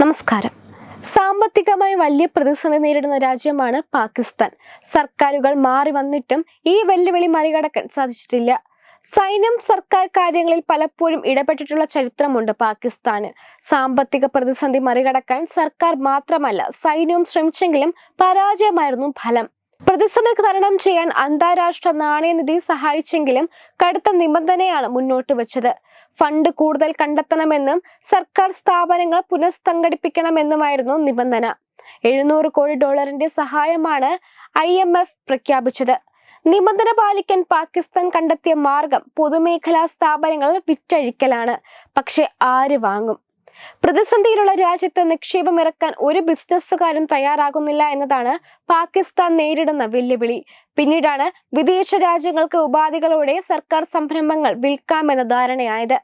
നമസ്കാരം. സാമ്പത്തികമായി വലിയ പ്രതിസന്ധി നേരിടുന്ന രാജ്യമാണ് പാകിസ്ഥാൻ. സർക്കാരുകൾ മാറി വന്നിട്ടും ഈ വെല്ലുവിളി മറികടക്കാൻ സാധിച്ചിട്ടില്ല. സൈന്യം സർക്കാർ കാര്യങ്ങളിൽ പലപ്പോഴും ഇടപെട്ടിട്ടുള്ള ചരിത്രമുണ്ട് പാകിസ്ഥാന്. സാമ്പത്തിക പ്രതിസന്ധി മറികടക്കാൻ സർക്കാർ മാത്രമല്ല സൈന്യവും ശ്രമിച്ചെങ്കിലും പരാജയമായിരുന്നു ഫലം. പ്രതിസന്ധി തരണം ചെയ്യാൻ അന്താരാഷ്ട്ര നാണയനിധി സഹായിച്ചെങ്കിലും കടുത്ത നിബന്ധനയാണ് മുന്നോട്ട് വെച്ചത്. ഫണ്ട് കൂടുതൽ കണ്ടെത്തണമെന്നും സർക്കാർ സ്ഥാപനങ്ങൾ പുനഃസംഘടിപ്പിക്കണമെന്നുമായിരുന്നു നിബന്ധന. $700 കോടി സഹായമാണ് IMF പ്രഖ്യാപിച്ചത്. നിബന്ധന പാലിക്കാൻ പാകിസ്ഥാൻ കണ്ടെത്തിയ മാർഗം പൊതുമേഖലാ സ്ഥാപനങ്ങൾ വിറ്റഴിക്കലാണ്. പക്ഷെ ആര് വാങ്ങും? പ്രതിസന്ധിയിലുള്ള രാജ്യത്ത് നിക്ഷേപം ഇറക്കാൻ ഒരു ബിസിനസ്സുകാരും തയ്യാറാകുന്നില്ല എന്നതാണ് പാകിസ്ഥാൻ നേരിടുന്ന വെല്ലുവിളി. പിന്നീടാണ് വിദേശ രാജ്യങ്ങൾക്ക് ഉപാധികളോടെ സർക്കാർ സംരംഭങ്ങൾ വിൽക്കാമെന്ന ധാരണയായത്.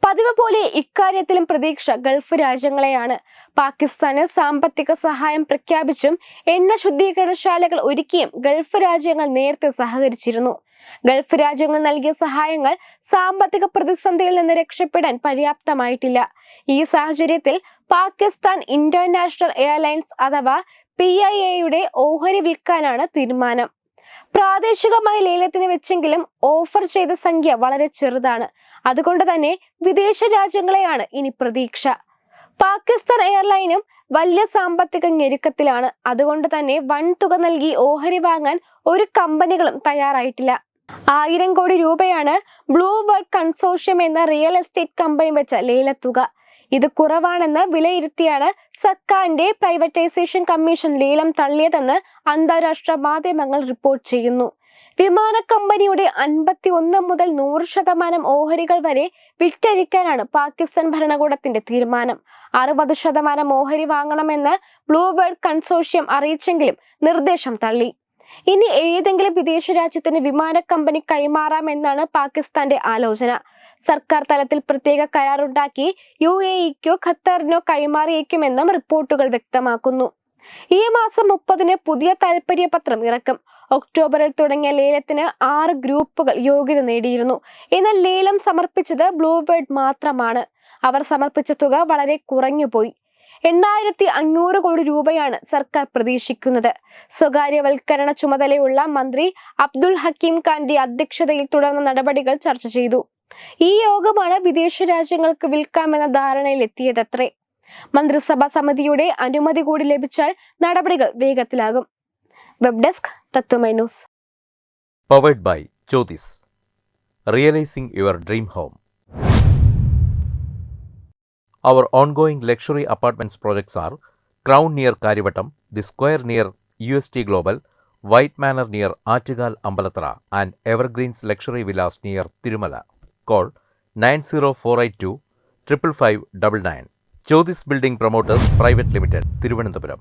പതിവ് പോലെ ഇക്കാര്യത്തിലും പ്രതീക്ഷ ഗൾഫ് രാജ്യങ്ങളെയാണ്. പാകിസ്ഥാന് സാമ്പത്തിക സഹായം പ്രഖ്യാപിച്ചും എണ്ണ ശുദ്ധീകരണശാലകൾ ഒരുക്കിയും ഗൾഫ് രാജ്യങ്ങൾ നേരത്തെ സഹകരിച്ചിരുന്നു. ഗൾഫ് രാജ്യങ്ങൾ നൽകിയ സഹായങ്ങൾ സാമ്പത്തിക പ്രതിസന്ധിയിൽ നിന്ന് രക്ഷപ്പെടാൻ പര്യാപ്തമായിട്ടില്ല. ഈ സാഹചര്യത്തിൽ പാകിസ്ഥാൻ ഇന്റർനാഷണൽ എയർലൈൻസ് അഥവാ PIA ഓഹരി വിൽക്കാനാണ് തീരുമാനം. പ്രാദേശികമായി ലേലത്തിന് വെച്ചെങ്കിലും ഓഫർ ചെയ്ത സംഖ്യ വളരെ ചെറുതാണ്. അതുകൊണ്ട് തന്നെ വിദേശ രാജ്യങ്ങളെയാണ് ഇനി പ്രതീക്ഷ. പാകിസ്ഥാൻ എയർലൈനും വലിയ സാമ്പത്തിക ഞെരുക്കത്തിലാണ്. അതുകൊണ്ട് തന്നെ വൻതുക നൽകി ഓഹരി വാങ്ങാൻ ഒരു കമ്പനികളും തയ്യാറായിട്ടില്ല. 1000 കോടി രൂപയാണ് ബ്ലൂ ബേർഡ് കൺസോർഷ്യം എന്ന റിയൽ എസ്റ്റേറ്റ് കമ്പനി വെച്ച ലേലത്തുക. ഇത് കുറവാണെന്ന് വിലയിരുത്തിയാണ് സർക്കാരിന്റെ പ്രൈവറ്റൈസേഷൻ കമ്മീഷൻ ലേലം തള്ളിയതെന്ന് അന്താരാഷ്ട്ര മാധ്യമങ്ങൾ റിപ്പോർട്ട് ചെയ്യുന്നു. വിമാന കമ്പനിയുടെ 51 മുതൽ 100% ഓഹരികൾ വരെ വിറ്റഴിക്കാനാണ് പാകിസ്ഥാൻ ഭരണകൂടത്തിന്റെ തീരുമാനം. 60% ഓഹരി വാങ്ങണമെന്ന് ബ്ലൂ ബേർഡ് കൺസോർഷ്യം അറിയിച്ചെങ്കിലും നിർദ്ദേശം തള്ളി. ഇനി ഏതെങ്കിലും വിദേശ രാജ്യത്തിന് വിമാന കമ്പനി കൈമാറാമെന്നാണ് പാകിസ്ഥാന്റെ ആലോചന. സർക്കാർ തലത്തിൽ പ്രത്യേക കരാറുണ്ടാക്കി UAEക്കോ ഖത്തറിനോ കൈമാറിയേക്കുമെന്നും റിപ്പോർട്ടുകൾ വ്യക്തമാക്കുന്നു. ഈ മാസം 30-ന് പുതിയ താൽപര്യപത്രം ഇറക്കും. ഒക്ടോബറിൽ തുടങ്ങിയ ലേലത്തിന് 6 ഗ്രൂപ്പുകൾ യോഗ്യത നേടിയിരുന്നു. എന്നാൽ ലേലം സമർപ്പിച്ചത് ബ്ലൂ ബേർഡ് മാത്രമാണ്. അവർ സമർപ്പിച്ച തുക വളരെ കുറഞ്ഞുപോയി. 8500 കോടി രൂപയാണ് സർക്കാർ പ്രതീക്ഷിക്കുന്നത്. സ്വകാര്യവൽക്കരണ ചുമതലയുള്ള മന്ത്രി അബ്ദുൽ ഹക്കീം ഖാന്റെ അധ്യക്ഷതയിൽ തുടർന്ന നടപടികൾ ചർച്ച ചെയ്തു. ഈ യോഗമാണ് വിദേശ രാജ്യങ്ങൾക്ക് വിൽക്കാമെന്ന ധാരണയിൽ എത്തിയതത്രേ. മന്ത്രിസഭാ സമിതിയുടെ അനുമതി കൂടി ലഭിച്ചാൽ നടപടികൾ വേഗത്തിലാകും. Web desk Tattvamayi news. Powered by Jyothis. Realising your dream home. Our ongoing luxury apartments projects are Crown near Karivattam, The Square near UST Global, White Manor near Attigal Ambalathara, and Evergreens Luxury Villas near Tirumala. Call 90482 55599. Jyotis Building Promoters Private Limited, Thiruvananthapuram.